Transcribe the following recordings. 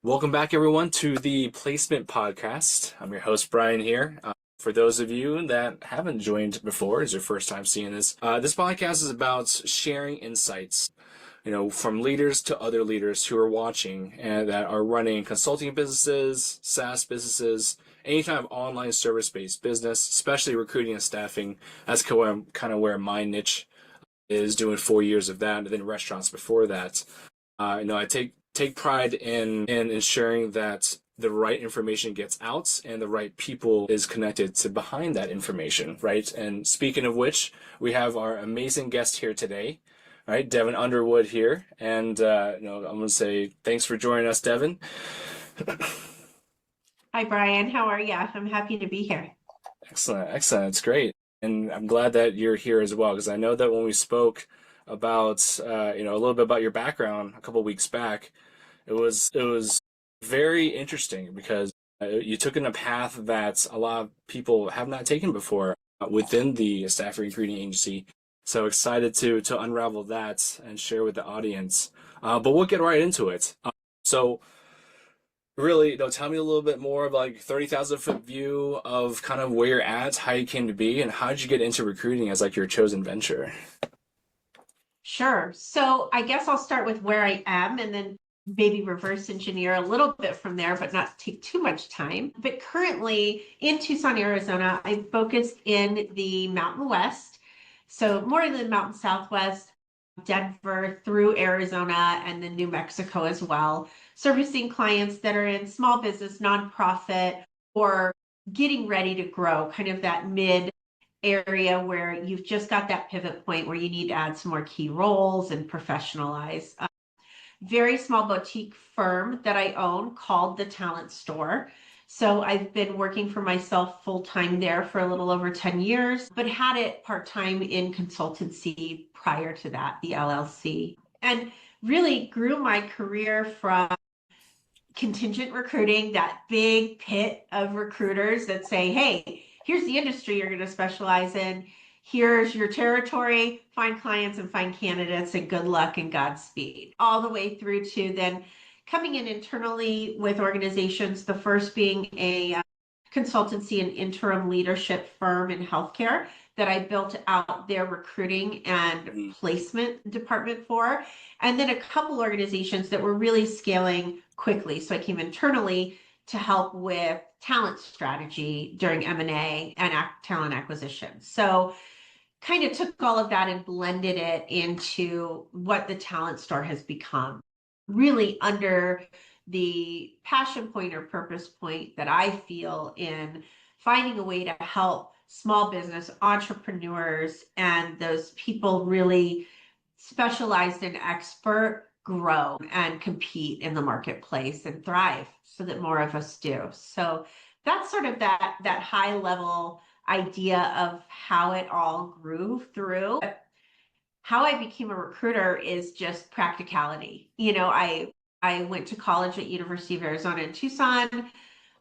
Welcome back, everyone, to the Placement Podcast. I'm your host, Brian, here. For those of you that haven't joined before, is your first time seeing this podcast is about sharing insights, from leaders to other leaders who are watching and that are running consulting businesses, SaaS businesses, any kind of online service-based business, especially recruiting and staffing. That's kind of where my niche is, doing 4 years of that, and then restaurants before that. I take pride in ensuring that the right information gets out and the right people is connected to behind that information, right? And speaking of which, we have our amazing guest here today, right? Devon Underwood here, and I'm going to say thanks for joining us, Devon. Hi, Brian. How are you? I'm happy to be here. Excellent. It's great. And I'm glad that you're here as well, because I know that when we spoke about, a little bit about your background a couple weeks back, it was very interesting because you took in a path that a lot of people have not taken before within the staffing recruiting agency. So excited to unravel that and share with the audience. But we'll get right into it. So really, tell me a little bit more of like 30,000-foot view of kind of where you're at, how you came to be, and how did you get into recruiting as like your chosen venture? Sure. So I guess I'll start with where I am and then maybe reverse engineer a little bit from there, but not take too much time. But currently in Tucson, Arizona, I'm focused in the Mountain West. So more in the Mountain Southwest, Denver through Arizona and then New Mexico as well, servicing clients that are in small business, nonprofit, or getting ready to grow, kind of that mid area where you've just got that pivot point where you need to add some more key roles and professionalize. Very small boutique firm that I own called the Talent Store. So I've been working for myself full time there for a little over 10 years, but had it part time in consultancy prior to that, the LLC, and really grew my career from contingent recruiting, that big pit of recruiters that say, hey, here's the industry you're going to specialize in. Here's your territory, find clients and find candidates, and good luck and Godspeed. All the way through to then coming in internally with organizations, the first being a consultancy and interim leadership firm in healthcare that I built out their recruiting and placement department for. And then a couple organizations that were really scaling quickly. So I came internally to help with talent strategy during M&A and talent acquisition. So kind of took all of that and blended it into what the Talent Store has become, really under the passion point or purpose point that I feel in finding a way to help small business entrepreneurs and those people really specialized and expert grow and compete in the marketplace and thrive so that more of us do. So that's sort of that high level idea of how it all grew through. How I became a recruiter is just practicality. I went to college at University of Arizona in Tucson.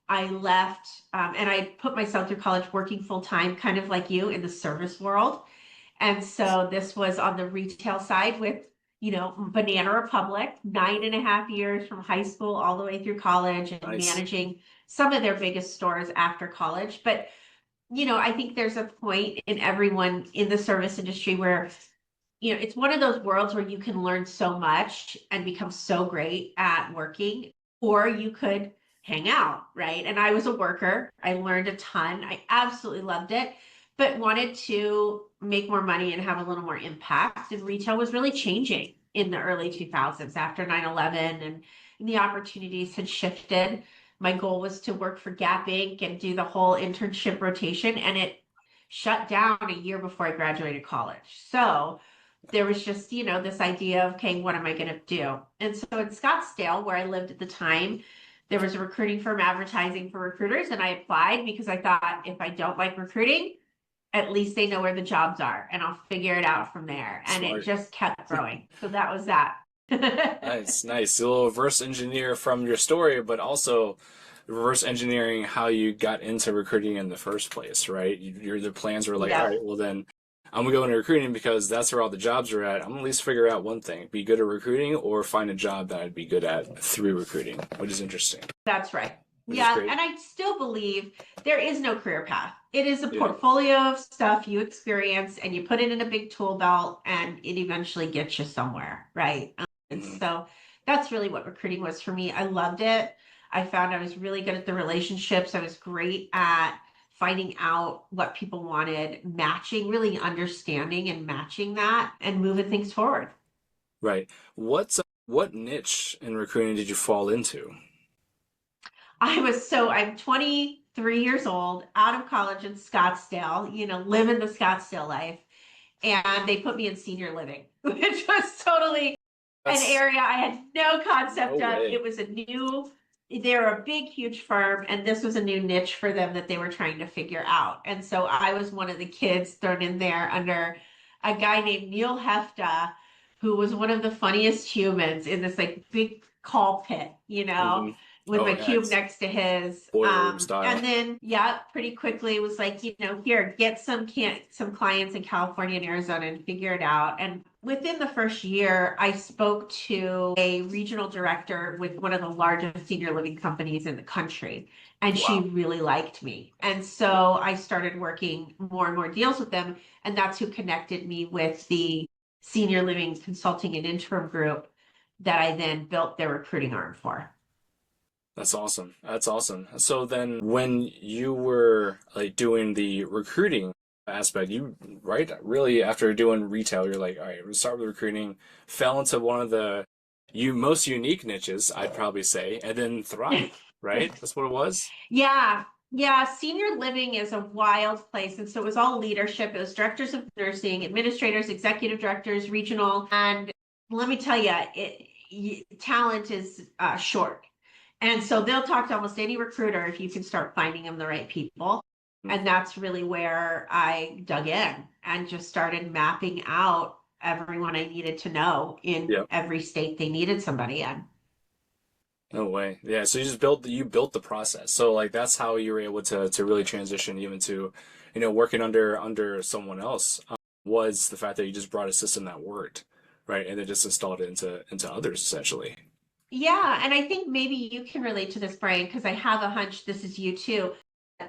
I left and I put myself through college working full time, kind of like you, in the service world. And so this was on the retail side with, Banana Republic, 9.5 years from high school all the way through college and Nice. managing some of their biggest stores after college. But I think there's a point in everyone in the service industry where, it's one of those worlds where you can learn so much and become so great at working, or you could hang out, right? And I was a worker. I learned a ton. I absolutely loved it, but wanted to make more money and have a little more impact. And retail was really changing in the early 2000s after 9/11, and the opportunities had shifted. My goal was to work for Gap Inc. and do the whole internship rotation, and it shut down a year before I graduated college. So there was just, this idea of, okay, what am I going to do? And so in Scottsdale, where I lived at the time, there was a recruiting firm advertising for recruiters, and I applied because I thought if I don't like recruiting, at least they know where the jobs are and I'll figure it out from there. And Smart. it just kept growing. So that was that. Nice. A little reverse engineer from your story, but also reverse engineering how you got into recruiting in the first place, right? The plans were like, Yeah. all right, well then I'm gonna go into recruiting because that's where all the jobs are at. I'm gonna at least figure out one thing: be good at recruiting, or find a job that I'd be good at through recruiting, which is interesting. That's right. Which is Yeah, great. and I still believe there is no career path. It is a Yeah. portfolio of stuff you experience and you put it in a big tool belt and it eventually gets you somewhere, right? And Mhm. so that's really what recruiting was for me. I loved it. I found I was really good at the relationships. I was great at finding out what people wanted, matching, really understanding and matching that and moving things forward. Right. What niche in recruiting did you fall into? I'm 23 years old, out of college in Scottsdale, living the Scottsdale life. And they put me in senior living, which was totally an That's area I had no no concept of. way. It was they're a big, huge firm, and this was a new niche for them that they were trying to figure out. And so I was one of the kids thrown in there under a guy named Neil Hefta, who was one of the funniest humans in this like big call pit, Hmm. with Oh my yeah, cube it's next to his. boiler room style. And then yeah, pretty quickly it was like, here, get some clients in California and Arizona and figure it out. And within the first year, I spoke to a regional director with one of the largest senior living companies in the country. And she Wow, really liked me. And so I started working more and more deals with them. And that's who connected me with the senior living consulting and interim group that I then built their recruiting arm for. that's awesome. That's awesome. So then, when you were like doing the recruiting aspect, you right really after doing retail, you're like, all right, we'll start with recruiting. Fell into one of the you most unique niches, I'd probably say, and then thrive. Right? That's what it was. Yeah. Yeah. Senior living is a wild place. And so it was all leadership. It was directors of nursing, administrators, executive directors, regional. And let me tell you, talent is short. And so they'll talk to almost any recruiter if you can start finding them the right people. Mm. And that's really where I dug in and just started mapping out everyone I needed to know in Yep. every state they needed somebody in. No way. Yeah. So you built the process. So like that's how you were able to really transition even to, working under someone else, was the fact that you just brought a system that worked, right? And then just installed it into others essentially. Yeah, and I think maybe you can relate to this, Brian, because I have a hunch this is you too.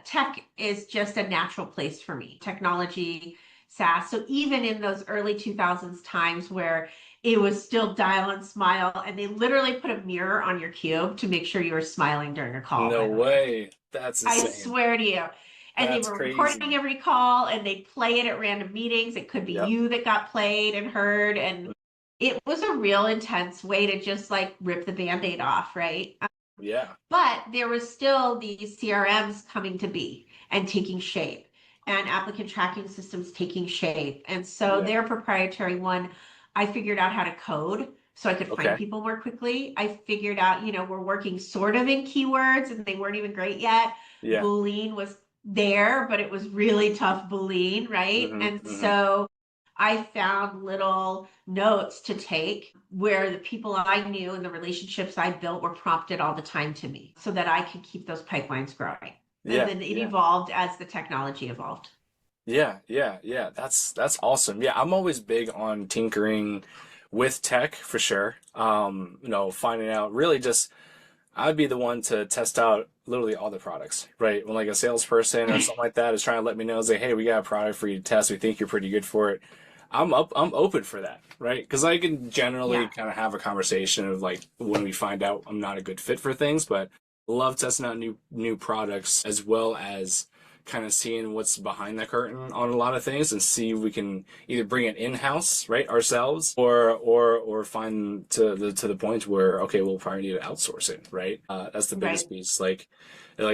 Tech is just a natural place for me. Technology, SaaS. So even in those early 2000s times where it was still dial and smile, and they literally put a mirror on your cube to make sure you were smiling during a call, No by the way. way. That's I insane. swear to you. And they That's were crazy. recording every call and they play it at random meetings. It could be Yep. you that got played and heard. And it was a real intense way to just like rip the band-aid off, right? Yeah. But there was still these CRMs coming to be and taking shape and applicant tracking systems taking shape. And so Yeah. their proprietary one, I figured out how to code so I could find Okay. people more quickly. I figured out, we're working sort of in keywords and they weren't even great yet. Yeah. Boolean was there, but it was really tough Boolean, right? Hmm. And Hmm. so I found little notes to take where the people I knew and the relationships I built were prompted all the time to me so that I could keep those pipelines growing. And Yeah. then it Yeah. evolved as the technology evolved. Yeah, yeah, yeah. That's awesome. Yeah, I'm always big on tinkering with tech for sure. Finding out really just I'd be the one to test out literally all the products, right? When like a salesperson or something like that is trying to let me know, say, hey, we got a product for you to test. We think you're pretty good for it. I'm open for that, right? Because I can generally Yeah. kind of have a conversation of like when we find out I'm not a good fit for things, but love testing out new products as well as kind of seeing what's behind the curtain on a lot of things and see if we can either bring it in-house, right, ourselves, or find to the point where okay, we'll probably need to outsource it, right? That's the biggest Right. piece. Like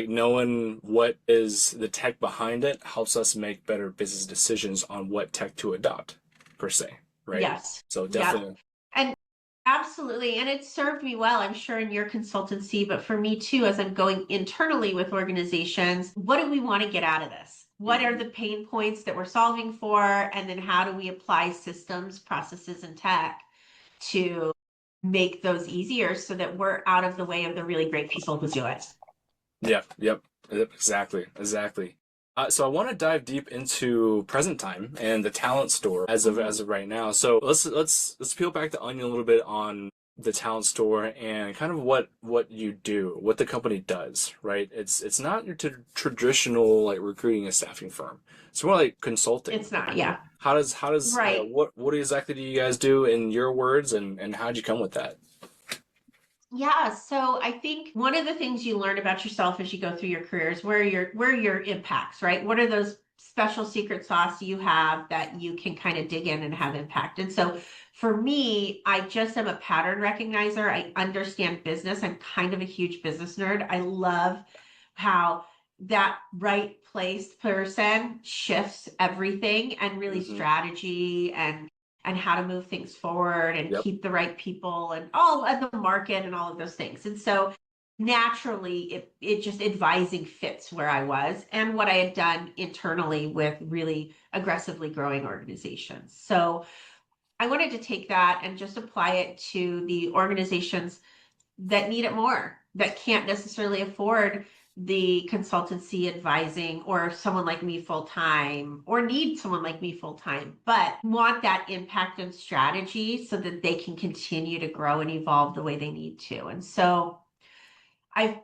knowing what is the tech behind it helps us make better business decisions on what tech to adopt, per se, right? Yes. So Yep. definitely, And absolutely. And it served me well, I'm sure, in your consultancy, but for me too, as I'm going internally with organizations, what do we want to get out of this? What are mhm. the pain points that we're solving for? And then how do we apply systems, processes, and tech to make those easier so that we're out of the way of the really great people who do it? Yeah, yep, exactly, exactly. So I want to dive deep into present time and the talent store as of right now. So let's peel back the onion a little bit on the talent store and kind of what you do, what the company does, right? It's not your traditional like recruiting and staffing firm. It's more like consulting. It's not, yeah. How does Right. what exactly do you guys do in your words, and how'd you come with that? Yeah, so I think one of the things you learn about yourself as you go through your career is where your impacts, right? What are those special secret sauce you have that you can kind of dig in and have impact? And so for me, I just am a pattern recognizer. I understand business. I'm kind of a huge business nerd. I love how that right place person shifts everything and really Hmm. strategy and how to move things forward and Yep. keep the right people and all of the market and all of those things. And so naturally it just advising fits where I was and what I had done internally with really aggressively growing organizations. So I wanted to take that and just apply it to the organizations that need it more, that can't necessarily afford the consultancy advising or someone like me full time or need someone like me full time, but want that impact and strategy so that they can continue to grow and evolve the way they need to. And so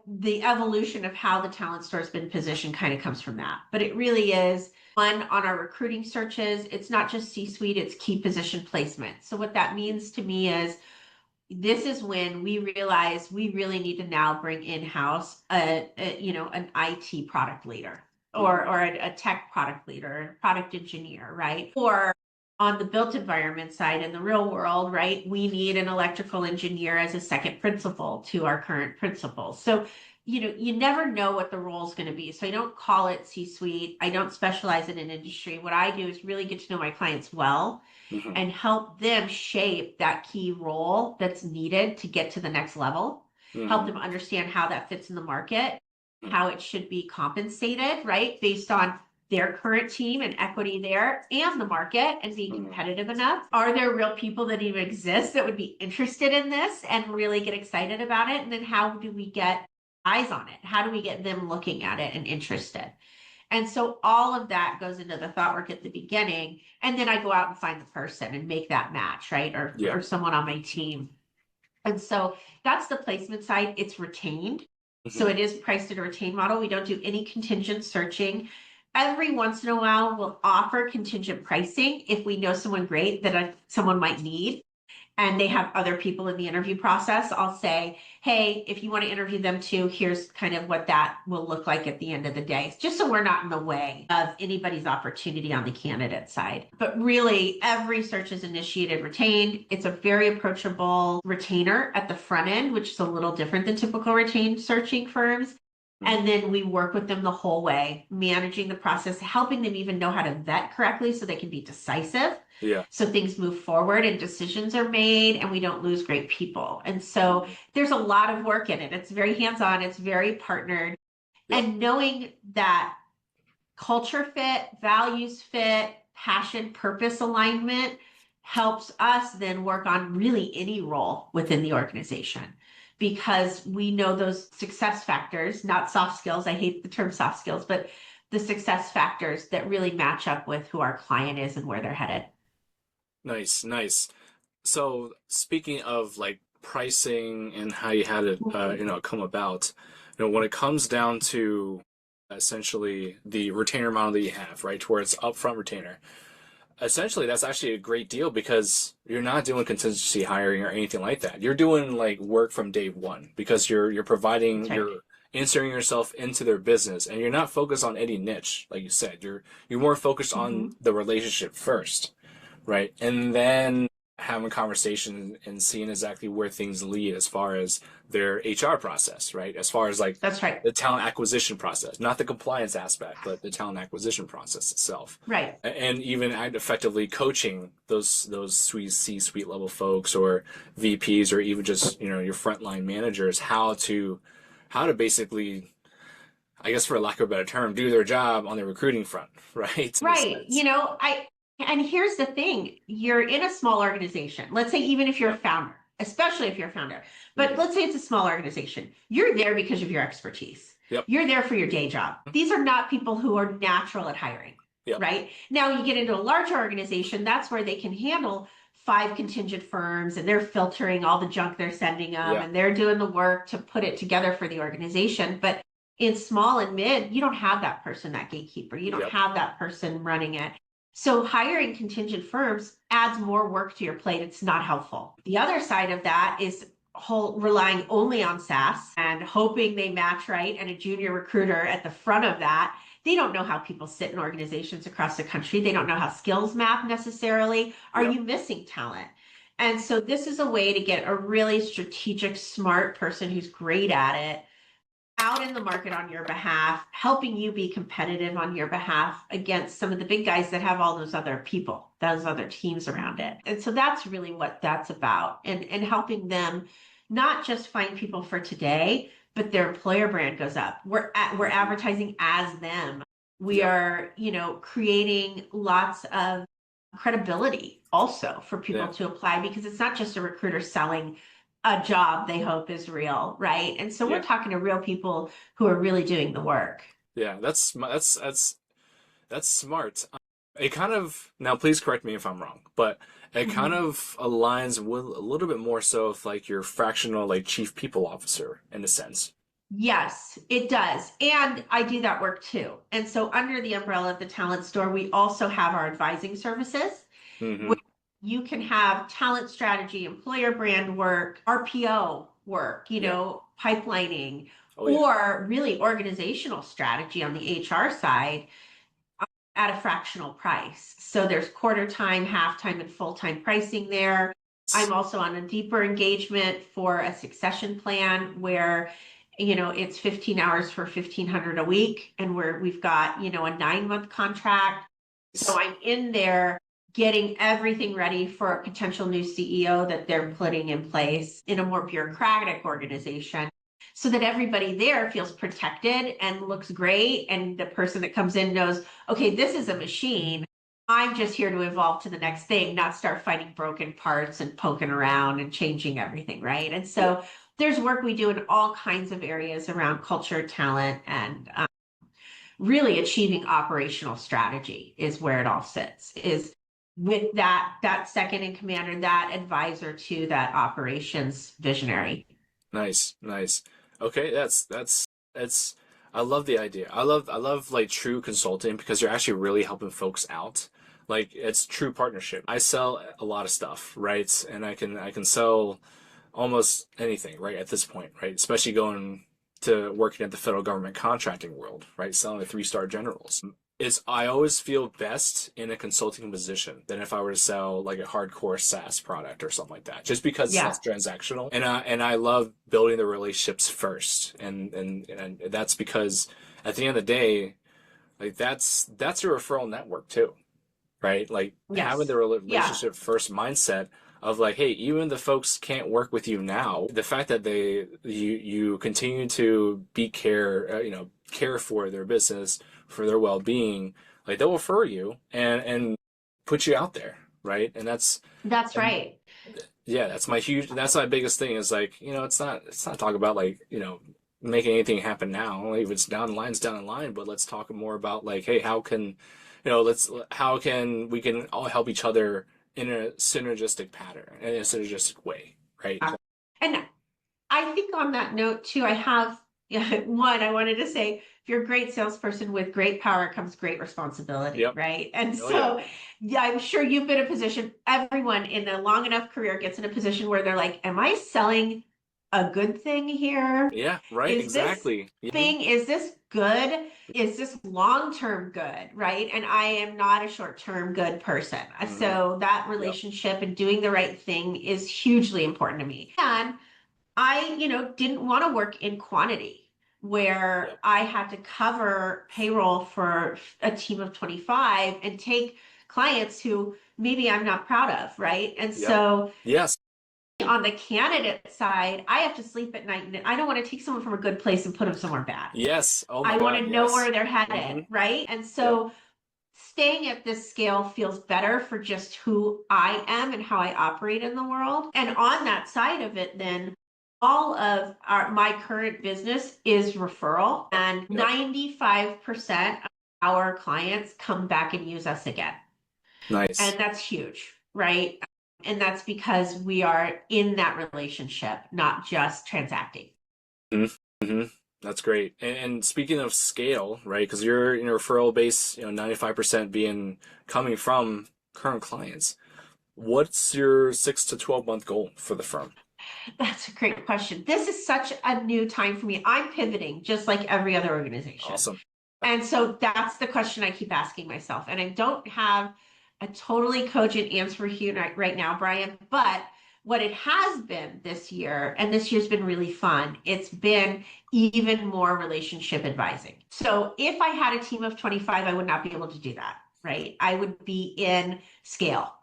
the evolution of how the talent store has been positioned kind of comes from that. But it really is one on our recruiting searches. It's not just C-suite, it's key position placement. So what that means to me is this is when we realize we really need to now bring in-house an IT product leader Hmm. or a tech product leader, a product engineer, right? Or on the built environment side in the real world, right? We need an electrical engineer as a second principal to our current principal. So, you never know what the role is going to be. So I don't call it C-suite. I don't specialize in an industry. What I do is really get to know my clients well Hmm. and help them shape that key role that's needed to get to the next level, help Hmm. them understand how that fits in the market, how it should be compensated, right? Based on their current team and equity there and the market and being Hmm. competitive enough. Are there real people that even exist that would be interested in this and really get excited about it? And then how do we get eyes on it? How do we get them looking at it and interested? And so all of that goes into the thought work at the beginning. And then I go out and find the person and make that match, right? Yeah. Or someone on my team. And so that's the placement side. It's retained. So Hmm. it is priced at a retained model. We don't do any contingent searching. Every once in a while, we'll offer contingent pricing if we know someone great that someone might need and they have other people in the interview process, I'll say, hey, if you want to interview them too, here's kind of what that will look like at the end of the day, just so we're not in the way of anybody's opportunity on the candidate side. But really, every search is initiated, retained. It's a very approachable retainer at the front end, which is a little different than typical retained searching firms. And then we work with them the whole way, managing the process, helping them even know how to vet correctly so they can be decisive Yeah. so things move forward and decisions are made and we don't lose great people. And so Hmm. there's a lot of work in it. It's very hands-on, it's very partnered. Yep. And knowing that culture fit, values fit, passion, purpose alignment helps us then work on really any role within the organization because we know those success factors, not soft skills. I hate the term soft skills, but the success factors that really match up with who our client is and where they're headed. Nice, nice. So speaking of like pricing and how you had it, come about, when it comes down to essentially the retainer model that you have, right, to where it's upfront retainer, essentially that's actually a great deal because you're not doing contingency hiring or anything like that. You're doing like work from day one because you're That's providing, right. you're inserting yourself into their business, and you're not focused on any niche, like you said. You're more focused on Mhm. the relationship first, right? And then having conversation and seeing exactly where things lead as far as their HR process, right? As far as like That's right. the talent acquisition process, not the compliance aspect, but the talent acquisition process itself. Right. And even effectively coaching those sweet C-suite level folks or VPs or even just, your frontline managers how to basically, I guess for lack of a better term, do their job on the recruiting front, right? In a Right. sense. And here's the thing, you're in a small organization. Let's say, even if you're a Yep. founder, especially if you're a founder, but Hmm. let's say it's a small organization, you're there because of your expertise. Yep. You're there for your day job. These are not people who are natural at hiring, Yep. right? Now you get into a larger organization, that's where they can handle 5 contingent firms and they're filtering all the junk they're sending them Yeah. and they're doing the work to put it together for the organization. But in small and mid, you don't have that person, that gatekeeper. You don't Yep. have that person running it. So hiring contingent firms adds more work to your plate. It's not helpful. The other side of that is relying only on SaaS and hoping they match right, and a junior recruiter at the front of that. They don't know how people sit in organizations across the country. They don't know how skills map necessarily. Are Yep. you missing talent? And so this is a way to get a really strategic, smart person who's great at it out in the market on your behalf, helping you be competitive on your behalf against some of the big guys that have all those other people, those other teams around it. And so that's really what that's about, and helping them not just find people for today, but their employer brand goes up. We're advertising as them. We Yep. are, creating lots of credibility also for people Yeah. to apply, because it's not just a recruiter selling a job they hope is real, right? And so we're Yeah. talking to real people who are really doing the work. Yeah. That's smart. It kind of, now please correct me if I'm wrong, but it kind Mhm. of aligns with a little bit more so with like your fractional like chief people officer in a sense. Yes, it does. And I do that work too. And so under the umbrella of the talent store, we also have our advising services, Mm-hmm. where you can have talent strategy, employer brand work, RPO work, Yeah. pipelining, Oh yeah. or really organizational strategy on the HR side at a fractional price. So there's quarter time, half time, and full time pricing there. I'm also on a deeper engagement for a succession plan where, it's 15 hours for 1,500 a week, and we've got, a 9-month contract. So I'm in there getting everything ready for a potential new CEO that they're putting in place in a more bureaucratic organization, so that everybody there feels protected and looks great. And the person that comes in knows, okay, this is a machine. I'm just here to evolve to the next thing, not start finding broken parts and poking around and changing everything, right? And Yeah. so there's work we do in all kinds of areas around culture, talent, and really achieving operational strategy is where it all sits, is with that second in command, or that advisor to that operations visionary. Nice, nice. Okay, that's I love the idea. I love like true consulting because you're actually really helping folks out. Like it's true partnership. I sell a lot of stuff, right? And I can sell almost anything, right, at this point, right? Especially going to working at the federal government contracting world, right? Selling to three-star generals. I always feel best in a consulting position than if I were to sell like a hardcore SaaS product or something like that, just because it's Yeah. less transactional. And I love building the relationships first, and that's because at the end of the day, like that's a referral network too, right? Like having Yes. the Yeah. relationship first mindset of like, hey, even the folks can't work with you now, the fact that you continue to care for their business, for their well-being, like they'll refer you and put you out there, right? And That's and right. yeah, that's my biggest thing is like, it's not talk about like, making anything happen now. Like, if it's down the line, it's down the line, but let's talk more about like, hey, how can we can all help each other in a synergistic pattern, in a synergistic way, right? And I think on that note too, I have one, I wanted to say, if you're a great salesperson, with great power comes great responsibility, Yep. right? And Oh yeah. so, yeah, I'm sure you've been in a position, everyone in a long enough career gets in a position where they're like, am I selling a good thing here? Yeah, right, Is this exactly. is this good? Is this long-term good, right? And I am not a short-term good person. Mm-hmm. So that Yep. relationship and doing the right thing is hugely important to me. And I, didn't want to work in quantity where Yep. I had to cover payroll for a team of 25 and take clients who maybe I'm not proud of, right? And Yep. so Yes. on the candidate side, I have to sleep at night, and I don't want to take someone from a good place and put them somewhere bad. Yes. Oh my I want God. to know Yes. where they're Mm-hmm. headed, right? And Yep. so staying at this scale feels better for just who I am and how I operate in the world. And on that side of it, then all of my current business is referral, and Yep. 95% of our clients come back and use us again. Nice. And that's huge, right? And that's because we are in that relationship, not just transacting. Mm-hmm. That's great. And speaking of scale, right? Because you're in a referral base, 95% being coming from current clients. What's your 6 to 12 month goal for the firm? That's a great question. This is such a new time for me. I'm pivoting just like every other organization. Awesome. And so that's the question I keep asking myself. And I don't have a totally cogent answer for you right now, Brian, but what it has been this year, and this year's been really fun, it's been even more relationship advising. So if I had a team of 25, I would not be able to do that, right? I would be in scale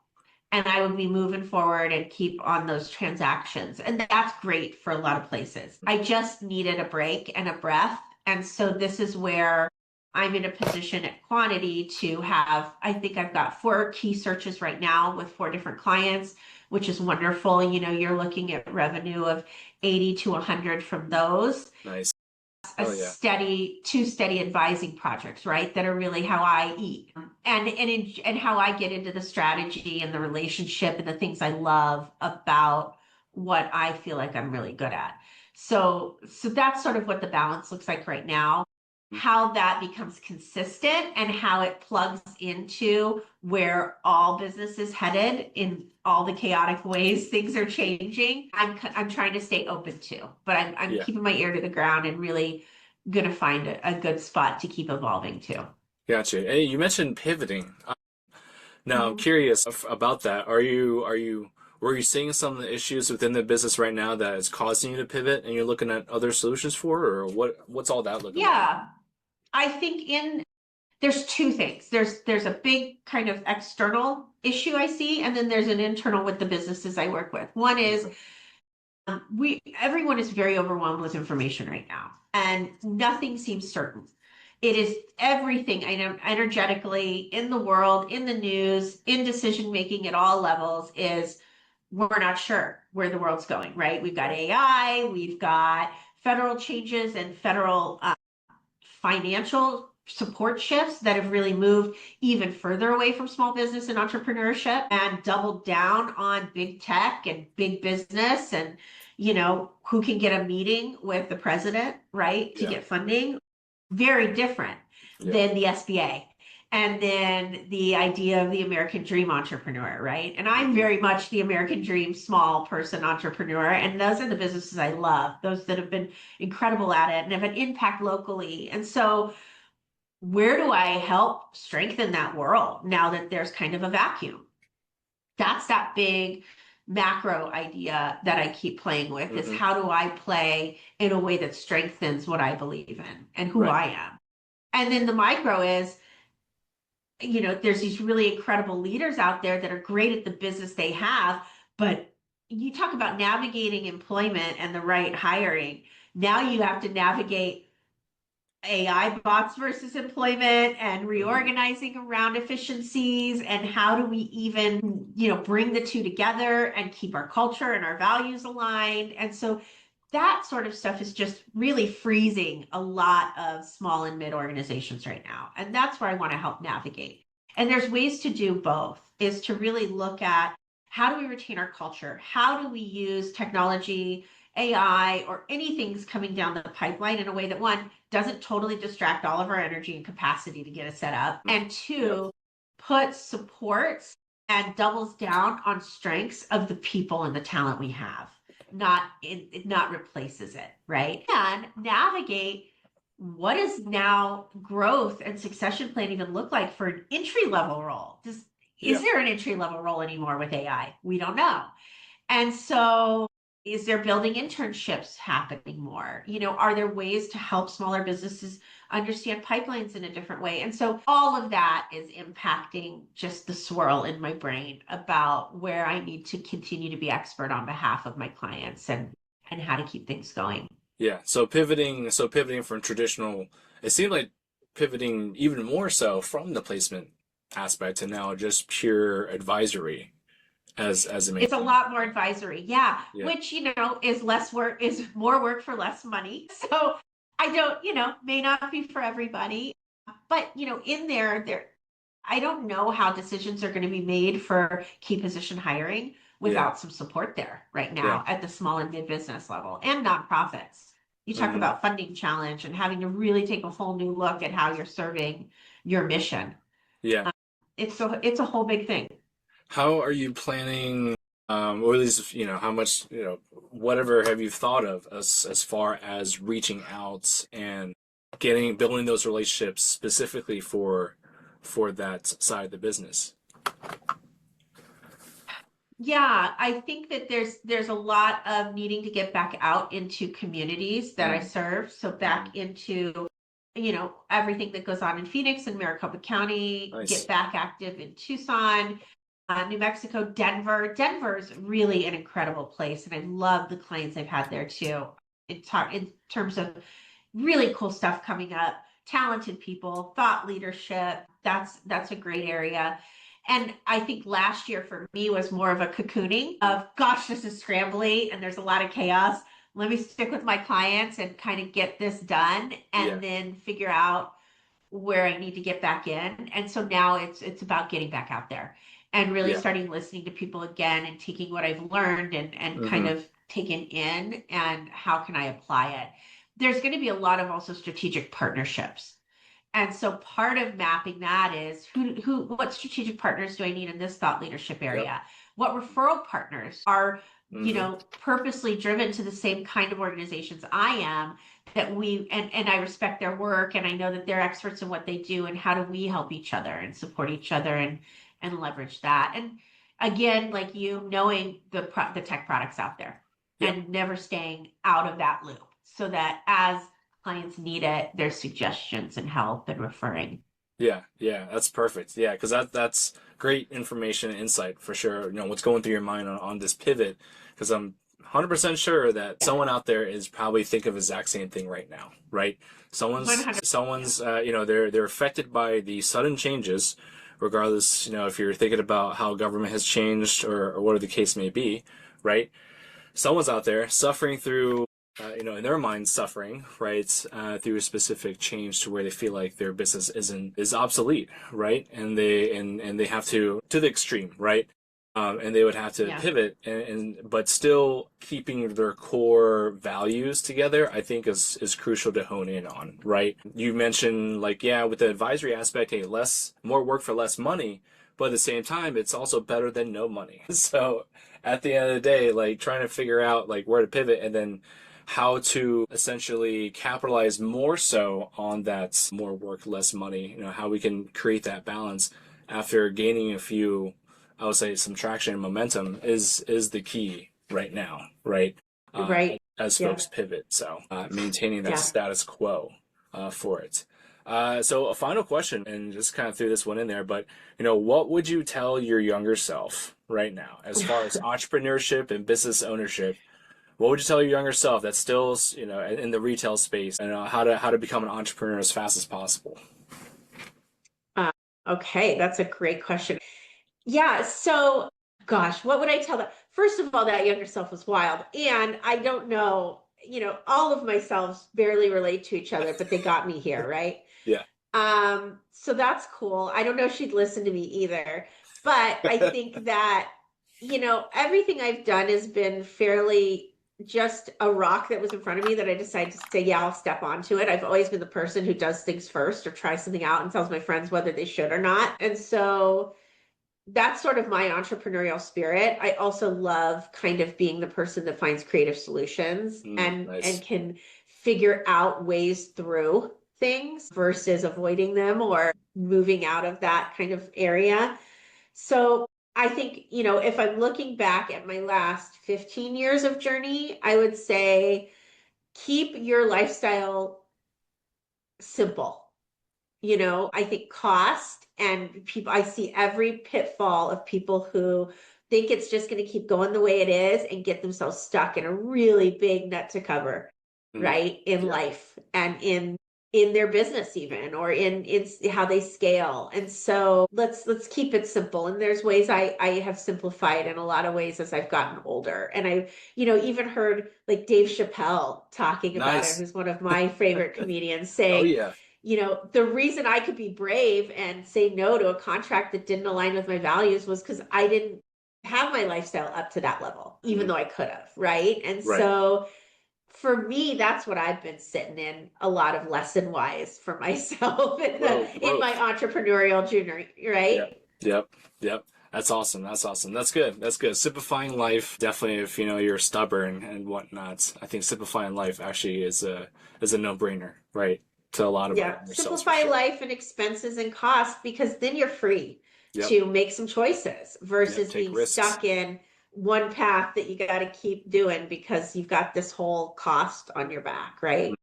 and I would be moving forward and keep on those transactions. And that's great for a lot of places. I just needed a break and a breath. And so this is where I'm in a position at Quantity to have, I think I've got 4 key searches right now with 4 different clients, which is wonderful. You're looking at revenue of 80 to 100 from those. Nice. A Oh yeah. two steady advising projects, right? That are really how I eat and how I get into the strategy and the relationship and the things I love about what I feel like I'm really good at. So that's sort of what the balance looks like right now. How that becomes consistent and how it plugs into where all business is headed in all the chaotic ways things are changing. I'm trying to stay open to, but I'm Yeah. keeping my ear to the ground and really gonna find a good spot to keep evolving to. Gotcha. Hey, you mentioned pivoting. Now, I'm Mhm. curious about that. Were you seeing some of the issues within the business right now that is causing you to pivot and you're looking at other solutions for, or what's all that looking like? Yeah, I think in there's 2 things. There's a big kind of external issue I see, and then there's an internal with the businesses I work with. One is we everyone is very overwhelmed with information right now, and nothing seems certain. It is everything I know energetically in the world, in the news, in decision making at all levels is we're not sure where the world's going, right? We've got Right. AI, we've got federal changes and federal financial support shifts that have really moved even further away from small business and entrepreneurship and doubled down on big tech and big business and who can get a meeting with the president, right, to Yeah. get funding. Very different Yeah. than the SBA and then the idea of the American dream entrepreneur, right? And I'm Hmm. very much the American dream small person entrepreneur. And those are the businesses I love, those that have been incredible at it and have an impact locally. And so, where do I help strengthen that world now that there's kind of a vacuum? That's that big macro idea that I keep playing with is Hmm. how do I play in a way that strengthens what I believe in and who Right. I am? And then the micro is, there's these really incredible leaders out there that are great at the business they have, but you talk about navigating employment and the right hiring. Now you have to navigate AI bots versus employment and Hmm. reorganizing around efficiencies and how do we even, bring the two together and keep our culture and our values aligned. And so that sort of stuff is just really freezing a lot of small and mid organizations right now. And that's where I want to help navigate. And there's ways to do both, is to really look at how do we retain our culture? How do we use technology, AI, or anything's coming down the pipeline in a way that one doesn't totally distract all of our energy and capacity to get us set up, and Yep. two, puts supports and doubles down on strengths of the people and the talent we have, not replaces it, right? And navigate what does now growth and succession plan even look like for an entry level role? Is Yeah. there an entry level role anymore with AI? We don't know. And so is there building internships happening more? Are there ways to help smaller businesses understand pipelines in a different way? And so all of that is impacting just the swirl in my brain about where I need to continue to be expert on behalf of my clients and how to keep things going. Yeah. So pivoting from traditional, it seemed like pivoting even more so from the placement aspect to now just pure advisory as a It's a maintainer. lot more advisory. Yeah. Yeah. Which, is less work, is more work for less money. So I don't, may not be for everybody. But, in there, I don't know how decisions are going to be made for key position hiring Yeah. without some support there right Yeah. now at the small and mid business level and nonprofits. You talk Hmm. about funding challenge and having to really take a whole new look at how you're serving your mission. Yeah. It's a whole big thing. How are you planning, or at least, how much, whatever have you thought of as far as reaching out and building those relationships specifically for that side of the business? Yeah, I think that there's a lot of needing to get back out into communities that I Mm, serve. So hmm. back into, everything that goes on in Phoenix and Maricopa County, get Nice. back active in Tucson, New Mexico, Denver. Denver's really an incredible place, and I love the clients I've had there too. In terms of really cool stuff coming up, talented people, thought leadership. That's a great area. And I think last year for me was more of a cocooning of, gosh, this is scrambly and there's a lot of chaos. Let me stick with my clients and kind of get this done Yeah. and then figure out where I need to get back in. And so now it's about getting back out there and really Yeah. starting listening to people again and taking what I've learned and kind Hmm. of taken in and how can I apply it. There's going to be a lot of also strategic partnerships. And so part of mapping that is what strategic partners do I need in this thought leadership Yep. area? What referral partners are, Hmm. purposely driven to the same kind of organizations I am, that and I respect their work and I know that they're experts in what they do, and how do we help each other and support each other and leverage that. And again, like knowing the tech products out there Yep. and never staying out of that loop so that as clients need it, there's suggestions and help and referring. Yeah, yeah, that's perfect. Yeah, because that's great information and insight for sure. What's going through your mind on this pivot, because I'm 100% sure that Yeah, someone out there is probably thinking of the exact same thing right now, right? Someone's 100. Yeah. someone's they're affected by the sudden changes, regardless, if you're thinking about how government has changed or whatever the case may be, right? Someone's out there suffering through, in their mind, suffering, right, through a specific change to where they feel like their business is obsolete, right, and they have to the extreme, right, and they would have to Yeah. pivot, but still keeping their core values together. I think is crucial to hone in on, right? You mentioned, like, yeah, with the advisory aspect, hey, more work for less money. But at the same time, it's also better than no money. So at the end of the day, like trying to figure out like where to pivot and then how to essentially capitalize more so on that more work, less money, how we can create that balance after gaining a few, I would say some traction and momentum is the key right now, right? Right. As Yeah. folks pivot. So maintaining that Yeah. status quo for it. So a final question, and just kind of threw this one in there, but what would you tell your younger self right now as far as entrepreneurship and business ownership? What would you tell your younger self that's still, in the retail space, and how to become an entrepreneur as fast as possible? Uh, okay, that's a great question. Yeah, so gosh, what would I tell them? First of all, that younger self was wild. And I don't know, all of myself barely relate to each other, but they got me here, right? Yeah. So that's cool. I don't know if she'd listen to me either, but I think that, everything I've done has been fairly just a rock that was in front of me that I decided to say, yeah, I'll step onto it. I've always been the person who does things first or tries something out and tells my friends whether they should or not. And so that's sort of my entrepreneurial spirit. I also love kind of being the person that finds creative solutions and Nice. can figure out ways through things versus avoiding them or moving out of that kind of area. So I think, if I'm looking back at my last 15 years of journey, I would say keep your lifestyle simple. I think cost and people, I see every pitfall of people who think it's just going to keep going the way it is and get themselves stuck in a really big nut to cover, Mm, right? In yeah. life and in in their business even, or in how they scale. And so let's keep it simple. And there's ways I have simplified in a lot of ways as I've gotten older. And I, even heard like Dave Chappelle talking about it, Nice. who's one of my favorite comedians, Oh saying, yeah. the reason I could be brave and say no to a contract that didn't align with my values was because I didn't have my lifestyle up to that level, even Mhm. though I could have, right? And Right. so for me, that's what I've been sitting in a lot of lesson wise for myself in my Growth. entrepreneurial journey, Yep. right? Yep. Yep. That's awesome. That's awesome. That's good. That's good. Simplifying life, definitely if you're stubborn and whatnot, I think simplifying life actually is a no-brainer, right? To a lot of Yeah. ourselves for Simplify sure. life and expenses and costs because then you're free Yep. to make some choices Yep. versus Take being risks. stuck in one path that you got to keep doing because you've got this whole cost on your back, right?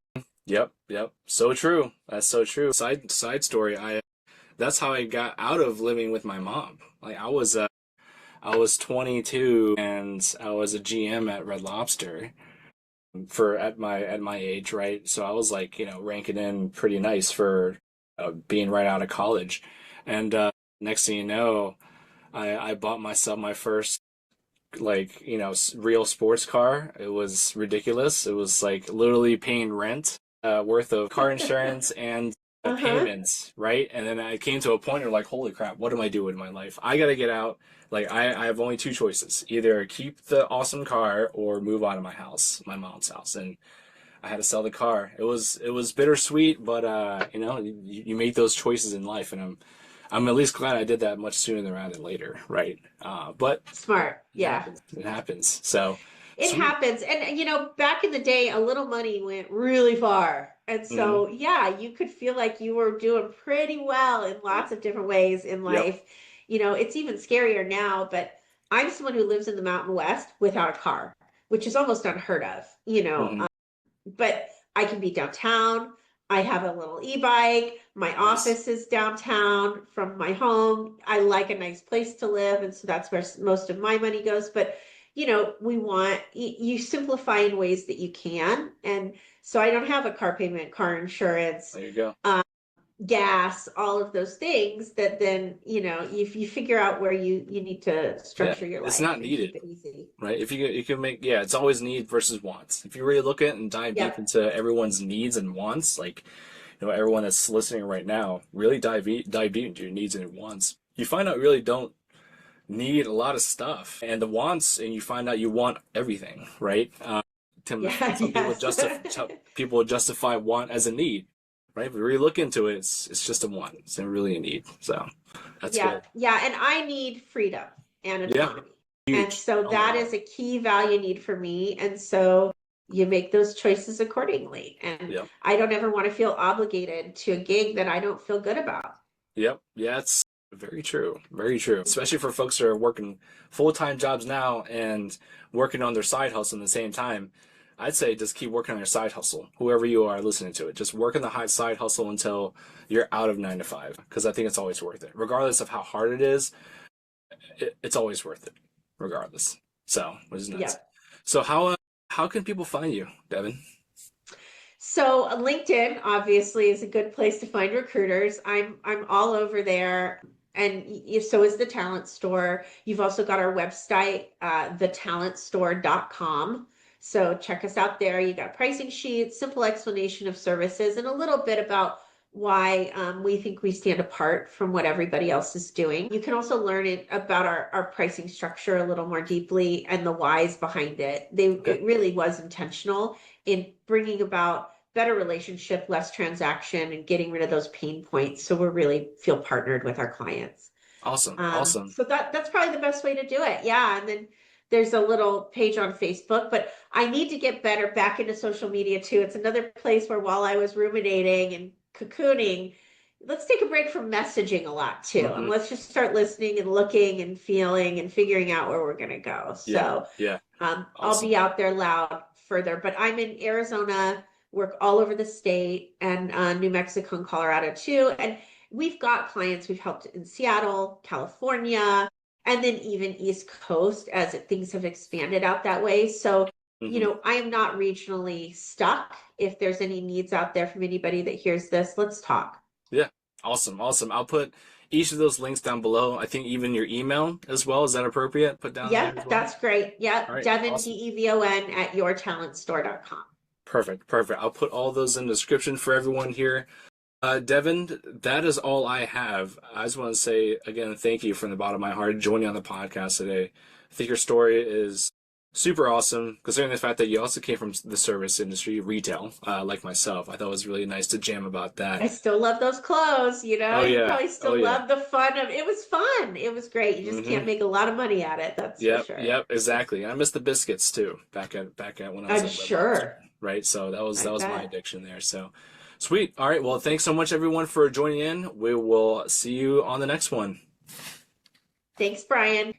Yep. Yep. So true. That's so true. Side story. That's how I got out of living with my mom. Like I was 22 and I was a GM at Red Lobster for at my age, right? So I was like, ranking in pretty nice for being right out of college. And next thing you know, I bought myself my first like, real sports car. It was ridiculous. It was like literally paying rent worth of car insurance and Uh-huh. payments, right? And then I came to a point where like, holy crap, what am I doing in my life? I gotta get out. Like I have only two choices: either keep the awesome car or move out of my house, my mom's house. And I had to sell the car. It was bittersweet, but you make those choices in life, and I'm at least glad I did that much sooner rather than later, right? But Smart. it Yeah. happens. It happens. So It sweet. happens. And, back in the day, a little money went really far. And Hmm. so, yeah, you could feel like you were doing pretty well in lots of different ways in Yep. life. It's even scarier now, but I'm someone who lives in the Mountain West without a car, which is almost unheard of, Hmm. but I can be downtown. I have a little e-bike. My Nice. office is downtown from my home. I like a nice place to live, and so that's where most of my money goes. But we want you simplify in ways that you can, and so I don't have a car payment, car insurance, There you go. gas, all of those things that then if you figure out where you need to Yeah, structure your it's life not and needed, keep it easy. right? If you can make, yeah, it's always need versus wants. If you really look at and dive deep Yep. into everyone's needs and wants, like everyone that's listening right now, really dive deep into your needs and wants. You find out you really don't need a lot of stuff, and the wants, and you find out you want everything, right? Yeah. Some people Yes. justify want as a need, right? If you really look into it, it's just a want. It's not really a need. So that's Yeah, good. yeah, and I need freedom and Yeah, autonomy. And huge. so Oh my that God. is a key value need for me. And so you make those choices accordingly. And Yep. I don't ever want to feel obligated to a gig that I don't feel good about. Yep. Yeah, it's very true. Very true. Especially for folks who are working full-time jobs now and working on their side hustle at the same time. I'd say just keep working on your side hustle. Whoever you are listening to it, just work on the high side hustle until you're out of 9 to 5. Because I think it's always worth it. Regardless of how hard it is, it's always worth it. Regardless. So, which is Yeah. nice. So how can people find you, Devin? So LinkedIn obviously is a good place to find recruiters. I'm all over there. And so is the talent store. You've also got our website, thetalentstore.com. So check us out there. You got pricing sheets, simple explanation of services, and a little bit about why we think we stand apart from what everybody else is doing. You can also learn it about our pricing structure a little more deeply and the whys behind it. Okay. It really was intentional in bringing about better relationship, less transaction, and getting rid of those pain points. So we're really feel partnered with our clients. Awesome. Awesome. So that's probably the best way to do it. Yeah. And then there's a little page on Facebook, but I need to get better back into social media too. It's another place where while I was ruminating and cocooning, let's take a break from messaging a lot too. And Hmm. let's just start listening and looking and feeling and figuring out where we're going to go. Yeah. So Yeah. I'll Awesome. be out there loud further, but I'm in Arizona, work all over the state and New Mexico and Colorado too. And we've got clients we've helped in Seattle, California, and then even East Coast as things have expanded out that way. So Hmm. I am not regionally stuck. If there's any needs out there from anybody that hears this, let's talk. Yeah. Awesome. Awesome. I'll put each of those links down below. I think even your email as well. Is that appropriate? Put down in there as Yep, well. that's great. All Yep, right. Devon, Awesome. Devon at yourtalentstore.com. Perfect. Perfect. I'll put all those in the description for everyone here. Devin, that is all I have. I just want to say again, thank you from the bottom of my heart joining on the podcast today. I think your story is super awesome, considering the fact that you also came from the service industry, retail, like myself. I thought it was really nice to jam about I that. still love those clothes, Oh you yeah, probably oh still yeah. love the fun of it was fun. It was great. You just Mm-hmm. can't make a lot of money at it, that's for Yep, sure. yep, exactly. And I miss the biscuits too. Back at when I was I'm at Web Monster, sure. right? So I that was my bet. addiction there. So sweet. All right. Well, thanks so much everyone for joining in. We will see you on the next one. Thanks, Brian.